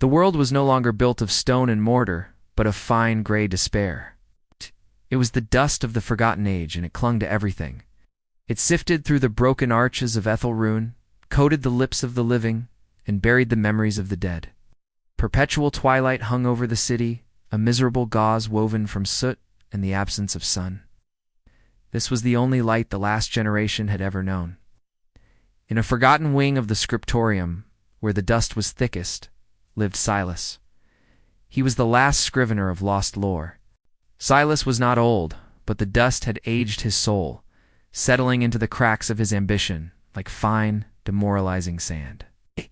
The world was no longer built of stone and mortar, but of fine gray despair. It was the dust of the forgotten age, and it clung to everything. It sifted through the broken arches of Ethelrune, coated the lips of the living, and buried the memories of the dead. Perpetual twilight hung over the city, a miserable gauze woven from soot and the absence of sun. This was the only light the last generation had ever known. In a forgotten wing of the scriptorium, where the dust was thickest, lived Silas. He was the last scrivener of lost lore. Silas was not old, but the dust had aged his soul, settling into the cracks of his ambition like fine, demoralizing sand.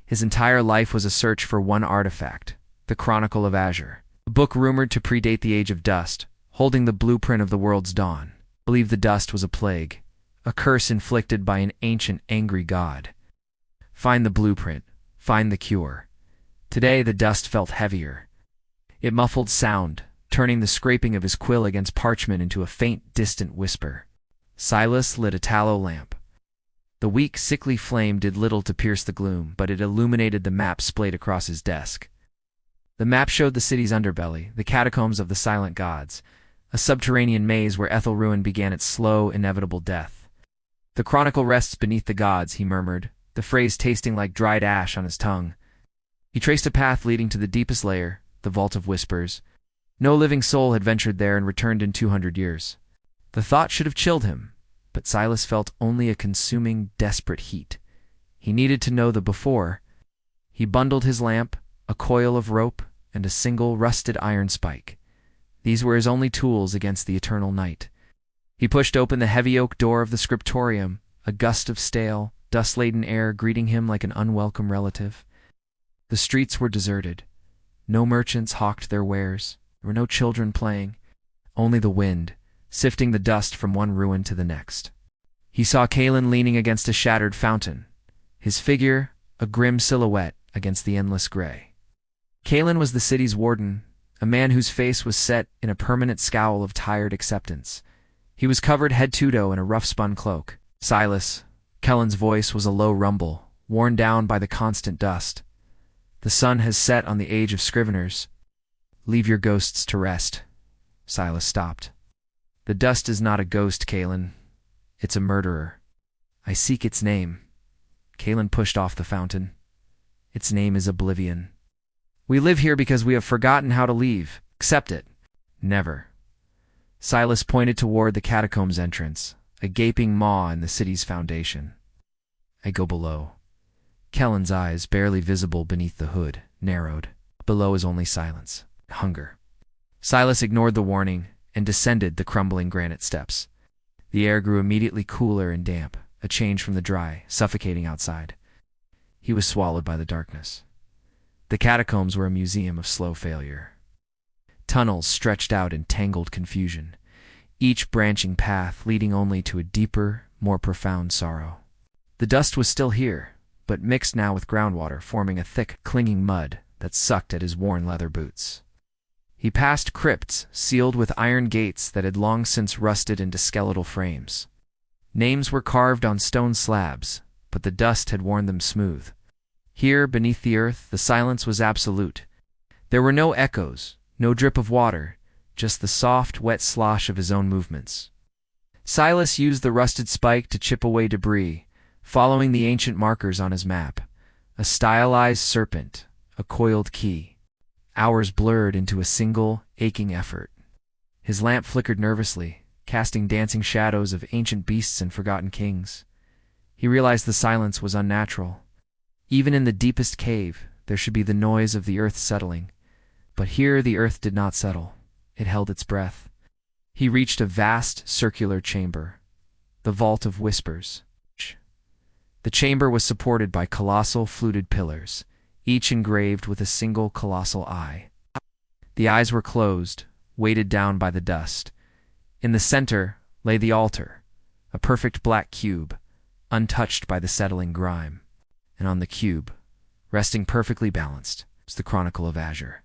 His entire life was a search for one artifact, the Chronicle of Azure, a book rumored to predate the Age of Dust, holding the blueprint of the world's dawn. Believed the dust was a plague, a curse inflicted by an ancient, angry god. Find the blueprint, find the cure. Today the dust felt heavier. It muffled sound, turning the scraping of his quill against parchment into a faint, distant whisper. Silas lit a tallow lamp. The weak, sickly flame did little to pierce the gloom, but it illuminated the map splayed across his desk. The map showed the city's underbelly, the catacombs of the silent gods, a subterranean maze where Ethelrune began its slow, inevitable death. The chronicle rests beneath the gods, he murmured, the phrase tasting like dried ash on his tongue. He traced a path leading to the deepest layer, the Vault of Whispers. No living soul had ventured there and returned in 200 years. The thought should have chilled him, but Silas felt only a consuming, desperate heat. He needed to know the before. He bundled his lamp, a coil of rope, and a single rusted iron spike. These were his only tools against the eternal night. He pushed open the heavy oak door of the scriptorium, a gust of stale, dust-laden air greeting him like an unwelcome relative. The streets were deserted. No merchants hawked their wares. There were no children playing, only the wind, sifting the dust from one ruin to the next. He saw Calin leaning against a shattered fountain, his figure a grim silhouette against the endless gray. Calin was the city's warden, a man whose face was set in a permanent scowl of tired acceptance. He was covered head to toe in a rough-spun cloak. Silas, Kellen's voice was a low rumble, worn down by the constant dust. The sun has set on the age of scriveners. Leave your ghosts to rest. Silas stopped. The dust is not a ghost, Calin. It's a murderer. I seek its name. Calin pushed off the fountain. Its name is Oblivion. We live here because we have forgotten how to leave. Accept it. Never. Silas pointed toward the catacombs entrance, a gaping maw in the city's foundation. I go below. Kellen's eyes, barely visible beneath the hood, narrowed. Below is only silence, hunger. Silas ignored the warning and descended the crumbling granite steps. The air grew immediately cooler and damp, a change from the dry, suffocating outside. He was swallowed by the darkness. The catacombs were a museum of slow failure. Tunnels stretched out in tangled confusion, each branching path leading only to a deeper, more profound sorrow. The dust was still here, but mixed now with groundwater, forming a thick, clinging mud that sucked at his worn leather boots. He passed crypts sealed with iron gates that had long since rusted into skeletal frames. Names were carved on stone slabs, but the dust had worn them smooth. Here, beneath the earth, the silence was absolute. There were no echoes, no drip of water, just the soft, wet slosh of his own movements. Silas used the rusted spike to chip away debris, following the ancient markers on his map. A stylized serpent, a coiled key. Hours blurred into a single, aching effort. His lamp flickered nervously, casting dancing shadows of ancient beasts and forgotten kings. He realized the silence was unnatural. Even in the deepest cave, there should be the noise of the earth settling. But here the earth did not settle. It held its breath. He reached a vast, circular chamber, the Vault of Whispers. The chamber was supported by colossal, fluted pillars, each engraved with a single colossal eye. The eyes were closed, weighted down by the dust. In the center lay the altar, a perfect black cube, untouched by the settling grime. And on the cube, resting perfectly balanced, was the Chronicle of Azure.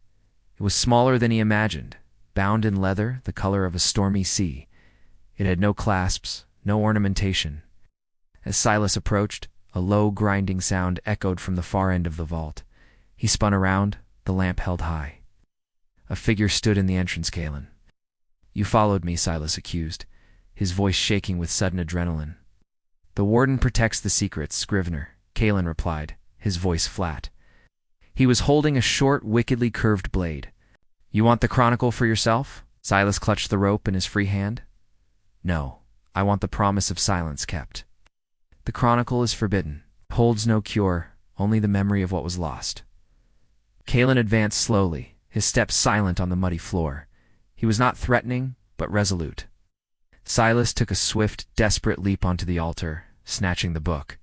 It was smaller than he imagined, bound in leather the color of a stormy sea. It had no clasps, no ornamentation. As Silas approached, a low, grinding sound echoed from the far end of the vault. He spun around, the lamp held high. A figure stood in the entrance, Kalen. You followed me, Silas accused, his voice shaking with sudden adrenaline. The warden protects the secrets, Scrivener, Kalen replied, his voice flat. He was holding a short, wickedly curved blade. You want the chronicle for yourself? Silas clutched the rope in his free hand. No, I want the promise of silence kept. The chronicle is forbidden, holds no cure, only the memory of what was lost. Kalen advanced slowly, his steps silent on the muddy floor. He was not threatening, but resolute. Silas took a swift, desperate leap onto the altar, snatching the book.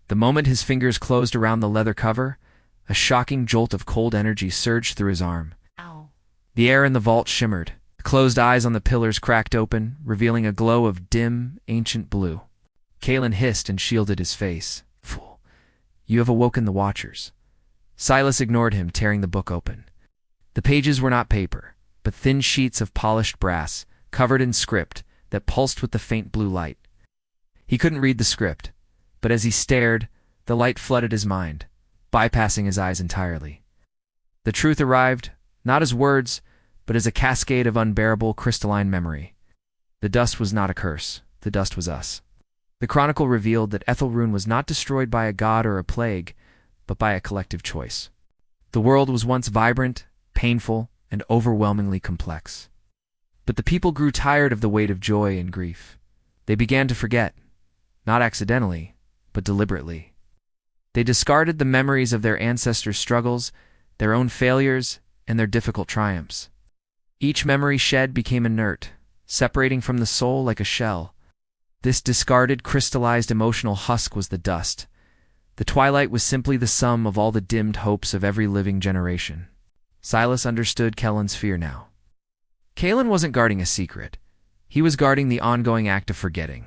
The moment his fingers closed around the leather cover, a shocking jolt of cold energy surged through his arm. Ow. The air in the vault shimmered. The closed eyes on the pillars cracked open, revealing a glow of dim, ancient blue. Kalen hissed and shielded his face. Fool, you have awoken the Watchers. Silas ignored him, tearing the book open. The pages were not paper, but thin sheets of polished brass, covered in script, that pulsed with the faint blue light. He couldn't read the script, but as he stared, the light flooded his mind, bypassing his eyes entirely. The truth arrived, not as words, but as a cascade of unbearable crystalline memory. The dust was not a curse, the dust was us. The chronicle revealed that Ethelrune was not destroyed by a god or a plague, but by a collective choice. The world was once vibrant, painful, and overwhelmingly complex. But the people grew tired of the weight of joy and grief. They began to forget, not accidentally, but deliberately. They discarded the memories of their ancestors' struggles, their own failures, and their difficult triumphs. Each memory shed became inert, separating from the soul like a shell. This discarded, crystallized emotional husk was the dust. The twilight was simply the sum of all the dimmed hopes of every living generation. Silas understood Kalen's fear now. Kalen wasn't guarding a secret. He was guarding the ongoing act of forgetting.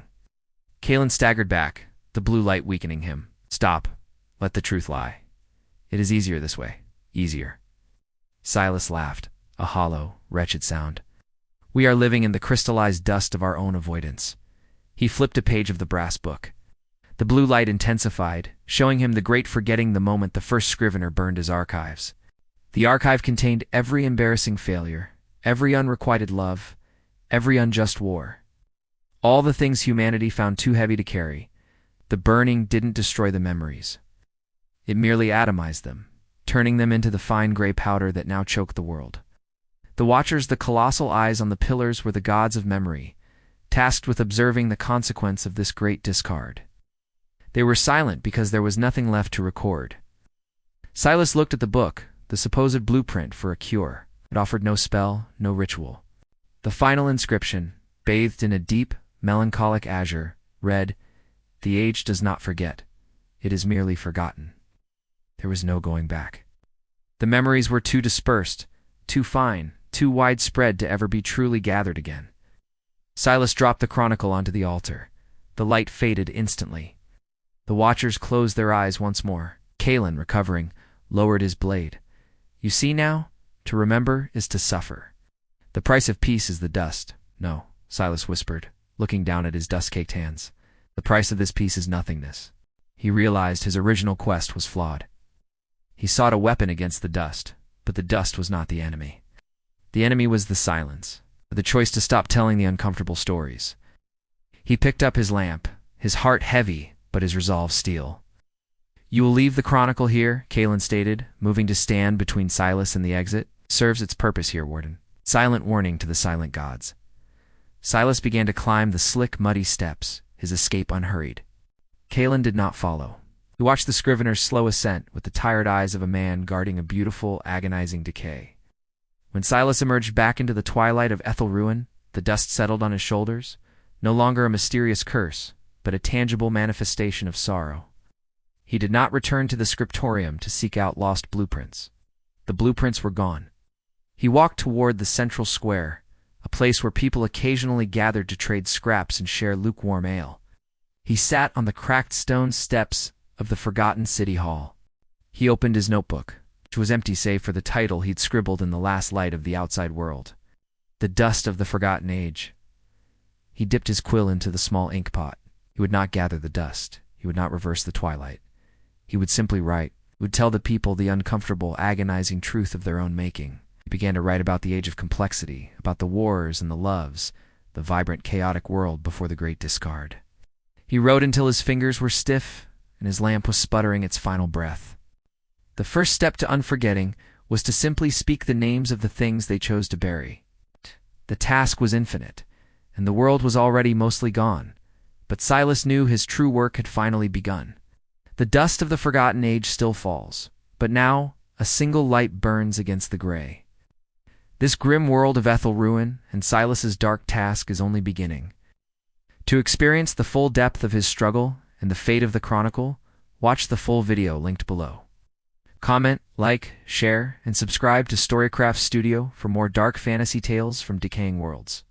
Kalen staggered back, the blue light weakening him. Stop. Let the truth lie. It is easier this way. Easier. Silas laughed, a hollow, wretched sound. We are living in the crystallized dust of our own avoidance. He flipped a page of the brass book. The blue light intensified, showing him the great forgetting the moment the first scrivener burned his archives. The archive contained every embarrassing failure, every unrequited love, every unjust war. All the things humanity found too heavy to carry. The burning didn't destroy the memories. It merely atomized them, turning them into the fine gray powder that now choked the world. The Watchers, the colossal eyes on the pillars, were the gods of memory, tasked with observing the consequence of this great discard. They were silent because there was nothing left to record. Silas looked at the book, the supposed blueprint for a cure. It offered no spell, no ritual. The final inscription, bathed in a deep, melancholic azure, read, "The age does not forget. It is merely forgotten." There was no going back. The memories were too dispersed, too fine, too widespread to ever be truly gathered again. Silas dropped the chronicle onto the altar. The light faded instantly. The Watchers closed their eyes once more. Kalen, recovering, lowered his blade. You see now? To remember is to suffer. The price of peace is the dust. No, Silas whispered, looking down at his dust-caked hands. The price of this peace is nothingness. He realized his original quest was flawed. He sought a weapon against the dust, but the dust was not the enemy. The enemy was the silence, the choice to stop telling the uncomfortable stories. He picked up his lamp, his heart heavy, but his resolve steel. You will leave the chronicle here, Kalen stated, moving to stand between Silas and the exit. Serves its purpose here, Warden. Silent warning to the silent gods. Silas began to climb the slick, muddy steps, his escape unhurried. Kalen did not follow. He watched the scrivener's slow ascent with the tired eyes of a man guarding a beautiful, agonizing decay. When Silas emerged back into the twilight of Ethelrune, the dust settled on his shoulders, no longer a mysterious curse, but a tangible manifestation of sorrow. He did not return to the scriptorium to seek out lost blueprints. The blueprints were gone. He walked toward the central square, a place where people occasionally gathered to trade scraps and share lukewarm ale. He sat on the cracked stone steps of the forgotten city hall. He opened his notebook, which was empty save for the title he'd scribbled in the last light of the outside world. The dust of the forgotten age. He dipped his quill into the small ink pot. He would not gather the dust. He would not reverse the twilight. He would simply write, He would tell the people the uncomfortable, agonizing truth of their own making. He began to write about the age of complexity, about the wars and the loves, the vibrant, chaotic world before the great discard. He wrote until his fingers were stiff and his lamp was sputtering its final breath. The first step to unforgetting was to simply speak the names of the things they chose to bury. The task was infinite, and the world was already mostly gone, but Silas knew his true work had finally begun. The dust of the forgotten age still falls, but now a single light burns against the gray. This grim world of Ethel ruin and Silas's dark task is only beginning. To experience the full depth of his struggle and the fate of the chronicle, watch the full video linked below. Comment, like, share, and subscribe to Storycraft Studio for more dark fantasy tales from decaying worlds.